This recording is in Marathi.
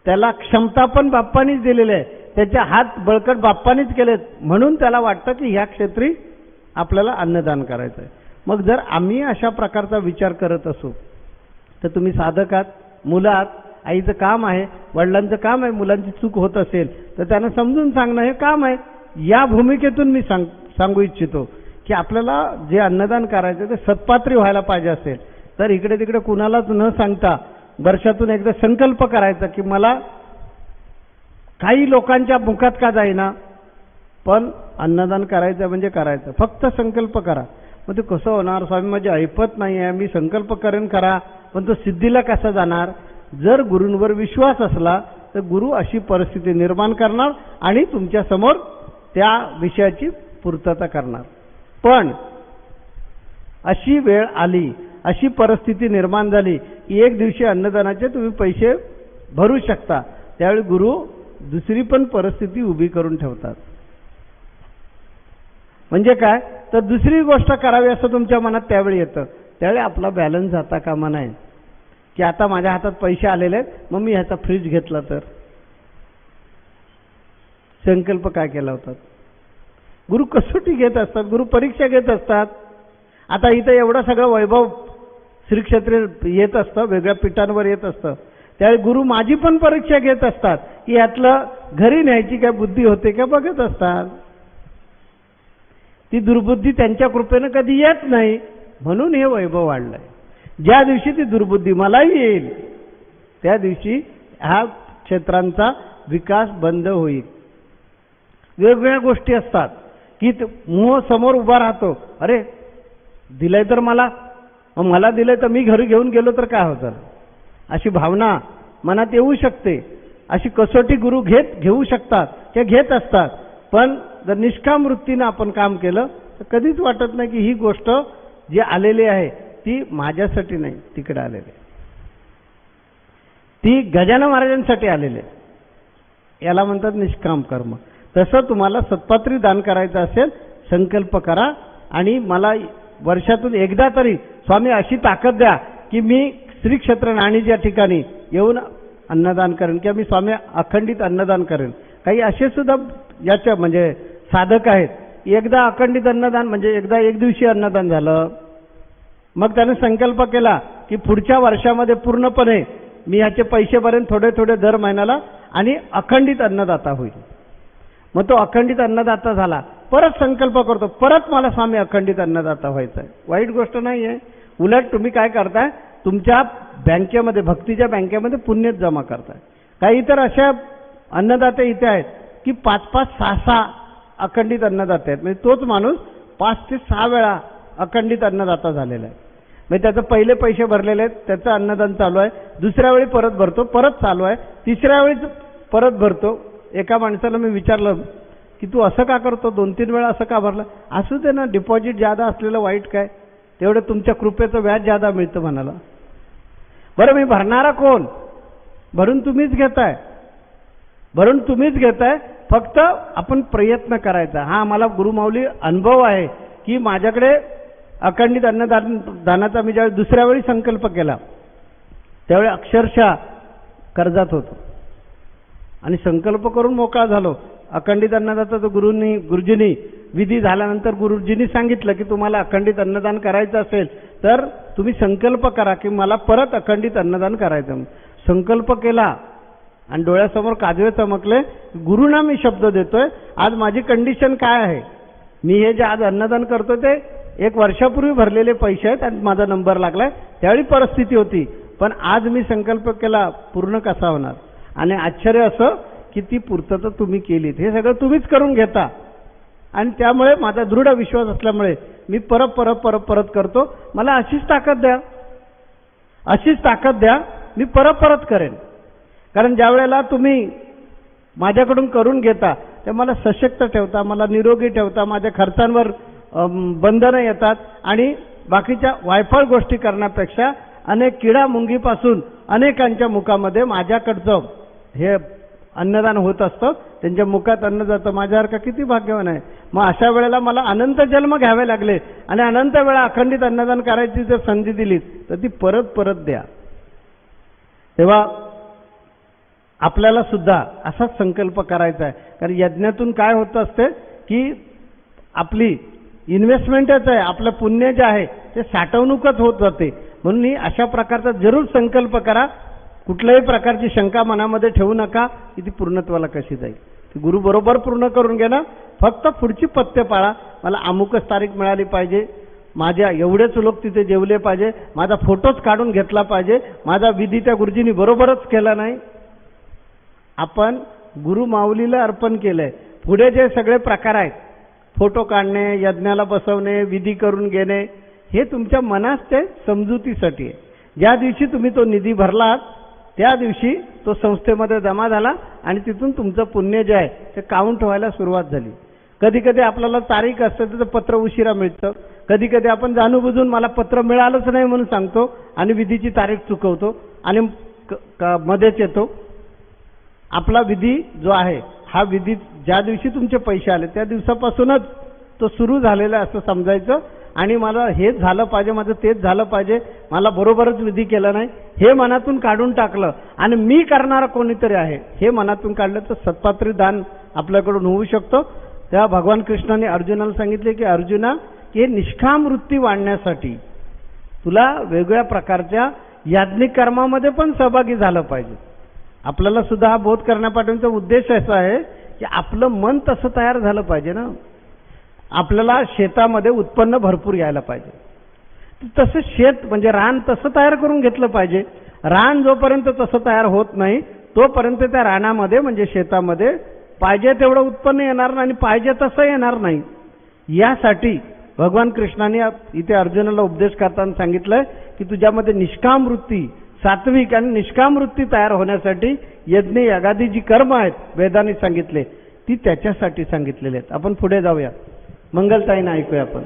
त्याला क्षमता पण बाप्पानीच दिलेली आहे, त्याचे हात बळकट बाप्पानीच केलेत, म्हणून त्याला वाटतं की ह्या क्षेत्री आपल्याला अन्नदान करायचं आहे. मग जर आम्ही अशा प्रकारचा विचार करत असू तर तुम्ही साधक आहात, मुलं आहात, आईचं काम आहे, वडिलांचं काम आहे, मुलांची चूक होत असेल तर त्यांना समजून सांगणं हे काम आहे. या भूमिकेतून मी सांगू इच्छितो की आपल्याला जे अन्नदान करायचं ते सत्पात्री व्हायला पाहिजे असेल तर इकडे तिकडे कुणालाच न सांगता वर्षातून एकदा संकल्प करायचा की मला काही लोकांच्या मुखात का जाईना पण अन्नदान करायचं म्हणजे करायचं. फक्त संकल्प करा. मग ते कसं होणार स्वामी, माझी ऐपत नाही आहे, मी संकल्प करेन करा पण तो सिद्धीला कसा जाणार. जर गुरूंवर विश्वास असला तर गुरु अशी परिस्थिती निर्माण करणार आणि तुमच्या समोर त्या विषयाची पूर्तता करणार. पण अशी वेळ आली, अशी परिस्थिती निर्माण झाली की एक दिवशी अन्नदानाचे तुम्ही पैसे भरू शकता, त्यावेळी गुरु दुसरी पण परिस्थिती उभी करून ठेवतात. म्हणजे काय तर दुसरी गोष्ट करावी असं तुमच्या मनात त्यावेळी येतं. त्यावेळी आपला बॅलन्स जाता कामा नये की आता माझ्या हातात पैसे आलेले आहेत मग मी ह्याचा फ्रीज घेतला तर. संकल्प काय केला होता. गुरु कसोटी घेत असतात, गुरु परीक्षा घेत असतात. आता इथं एवढं सगळं वैभव श्री क्षेत्र येत असतं, वेगळ्या पीठांवर येत असतं, त्यावेळी गुरु माझी पण परीक्षा घेत असतात की यातलं घरी न्यायची काय बुद्धी होते का बघत असतात. ती दुर्बुद्धी त्यांच्या कृपेनं कधी येत नाही म्हणून हे वैभव वाढलंय. ज्या दिवशी ती दुर्बुद्धी मलाही येईल त्या दिवशी ह्या क्षेत्रांचा विकास बंद होईल. वेगवेगळ्या गोष्टी असतात की मोह समोर उभा राहतो, अरे दिलंय तर मला दिलंय तर मी घरी घेऊन गेलो तर काय होतं, अशी भावना मनात येऊ शकते. अशी कसोटी गुरु घेऊ शकतात ते घेत असतात. पण जर निष्काम वृत्तीनं आपण काम केलं तर कधीच वाटत नाही की ही गोष्ट जी आलेली आहे ती माझ्यासाठी नाही, तिकडे आलेली आहे, ती गजानन महाराजांसाठी आलेली आहे. याला म्हणतात निष्काम कर्म. तसं तुम्हाला सत्पात्री दान करायचं असेल संकल्प करा आणि मला वर्षातून एकदा तरी स्वामी अशी ताकद द्या की मी श्री क्षेत्र नाणीच्या ठिकाणी येऊन अन्नदान करेन किंवा मी स्वामी अखंडित अन्नदान करेन. काही असे सुद्धा याच्या म्हणजे साधक आहेत, एकदा अखंडित अन्नदान म्हणजे एकदा एक दिवशी अन्नदान झालं, मग त्याने संकल्प केला की पुढच्या वर्षामध्ये पूर्णपणे मी ह्याचे पैसे भरेन थोडे थोडे दर महिन्याला आणि अखंडित अन्नदाता होईल. मग तो अखंडित अन्नदाता झाला, परत संकल्प करतो परत मला स्वामी अखंडित अन्नदाता व्हायचं आहे. वाईट गोष्ट नाही आहे. उलट तुम्ही काय करताय, तुमच्या बँकेमध्ये भक्तीच्या बँकेमध्ये पुण्य जमा करताय. काही तर अशा अन्नदाते इथे आहेत की 5-5, 6-6 अखंडित अन्नदाते आहेत. म्हणजे तोच माणूस 5 ते 6 वेळा अखंडित अन्नदाता झालेला आहे. म्हणजे त्याचे पहिले पैसे भरलेले आहेत, त्याचं अन्नदान चालू आहे, दुसऱ्या वेळी परत भरतो, परत चालू आहे, तिसऱ्या वेळी परत भरतो. एका माणसाला मी विचारलं की तू असं का करतो, 2-3 वेळा असं का भरलं. असू दे ना, डिपॉझिट जादा असलेलं वाईट काय, तेवढं तुमच्या कृपेचं व्याज जादा मिळतं म्हणाला. बरं मी भरणारा कोण, भरून तुम्हीच घेताय, भरून तुम्हीच घेताय, फक्त आपण प्रयत्न करायचा. हा मला गुरुमाऊली अनुभव आहे की माझ्याकडे अखंडित दानाचा मी ज्यावेळी दुसऱ्या वेळी संकल्प केला त्यावेळी अक्षरशः कर्जात होतो आणि संकल्प करून मोकळा झालो. अखंडित अन्नदाता गुरुजींनी विधी झाल्यानंतर गुरुजींनी सांगितलं की तुम्हाला अखंडित अन्नदान करायचं असेल तर तुम्ही संकल्प करा की मला परत अखंडित अन्नदान करायचं. संकल्प केला आणि डोळ्यासमोर काजवे चमकले. गुरुंना मी शब्द देतोय, आज माझी कंडिशन काय आहे, मी हे जे आज अन्नदान करतो ते 1 वर्षापूर्वी भरलेले पैसे आहेत आणि माझा नंबर लागलाय, त्यावेळी परिस्थिती होती, पण आज मी संकल्प केला पूर्ण कसा होणार. आणि आश्चर्य असं की ती पूर्तता तुम्ही केलीत. हे सगळं तुम्हीच करून घेता आणि त्यामुळे माझा दृढ विश्वास असल्यामुळे मी परत करतो. मला अशीच ताकद द्या, अशीच ताकद द्या, मी परत करेन. कारण ज्या वेळेला तुम्ही माझ्याकडून करून घेता ते मला सशक्त ठेवता, मला निरोगी ठेवता, माझ्या खर्चांवर बंधनं येतात आणि बाकीच्या वायफळ गोष्टी करण्यापेक्षा अनेक किडा मुंगीपासून अनेकांच्या मुखामध्ये माझ्याकडचं हे अन्नदान होत असतं, त्यांच्या मुखात अन्न जातं. माझ्यासारखा किती भाग्यवान आहे. मग अशा वेळेला मला अनंत जन्म घ्यावे लागले आणि अनंत वेळा अखंडित अन्नदान करायची जर संधी दिली तर ती परत द्या. तेव्हा आपल्याला सुद्धा असाच संकल्प करायचा आहे. कारण यज्ञातून काय होत असते की आपली इन्व्हेस्टमेंटच आहे, आपलं पुण्य जे आहे ते साठवणूकच होत जाते. म्हणून अशा प्रकारचा जरूर संकल्प करा. कुठल्याही प्रकारची शंका मनामध्ये ठेवू नका की ती पूर्णत्वाला कशी जाईल. ती गुरु बरोबर पूर्ण करून घेणं. फक्त पुढची पथ्य पाळा. मला अमुकच तारीख मिळाली पाहिजे, माझ्या एवढेच लोक तिथे जेवले पाहिजे, माझा फोटोच काढून घेतला पाहिजे, माझा विधी त्या गुरुजींनी बरोबरच केला नाही. आपण गुरु माऊलीला अर्पण केलंय. पुढे जे सगळे प्रकार आहेत, फोटो काढणे, यज्ञाला बसवणे, विधी करून घेणे, हे तुमच्या मनात ते समजुतीसाठी आहे. ज्या दिवशी तुम्ही तो निधी भरलात त्या दिवशी तो संस्थेमध्ये जमा झाला आणि तिथून तुमचं पुण्य जे आहे ते काउंट व्हायला सुरुवात झाली. कधी कधी आपल्याला तारीख असते त्याचं पत्र उशिरा मिळतं. कधी कधी आपण जाणूनबुजून मला पत्र मिळालंच नाही म्हणून सांगतो आणि विधीची तारीख चुकवतो आणि मध्येच येतो. आपला विधी जो आहे हा विधी ज्या दिवशी तुमचे पैसे आले त्या दिवसापासूनच तो सुरू झालेला असं समजायचं. आणि मला हेच झालं पाहिजे, माझं तेच झालं पाहिजे, मला बरोबरच विधी केला नाही हे मनातून काढून टाकलं आणि मी करणारा कोणीतरी आहे हे मनातून काढलं तर सत्पात्री दान आपल्याकडून होऊ शकतो. तेव्हा भगवान कृष्णाने अर्जुनाला सांगितले की अर्जुना, हे निष्काम वृत्ती वाढण्यासाठी तुला वेगवेगळ्या प्रकारच्या याज्ञिक कर्मामध्ये पण सहभागी झालं पाहिजे. आपल्याला सुद्धा हा बोध करण्यापाठीचा उद्देश असा आहे की आपलं मन तसं तयार झालं पाहिजे ना. आपल्याला शेतामध्ये उत्पन्न भरपूर यायला पाहिजे. तसं शेत म्हणजे रान तसं तयार करून घेतलं पाहिजे. रान जोपर्यंत तसं तयार होत नाही तोपर्यंत त्या रानामध्ये म्हणजे शेतामध्ये पाहिजे तेवढं उत्पन्न येणार नाही आणि पाहिजे तसं येणार नाही. यासाठी भगवान कृष्णाने इथे अर्जुनाला उपदेश करताना सांगितलंय की तुझ्यामध्ये निष्काम वृत्ती, सात्विक आणि निष्काम वृत्ती तयार होण्यासाठी यज्ञ यागादी जी कर्म आहेत वेदांनी सांगितले ती त्याच्यासाठी सांगितलेले आहेत. आपण पुढे जाऊया. मंगलताईंना ऐकूया आपण.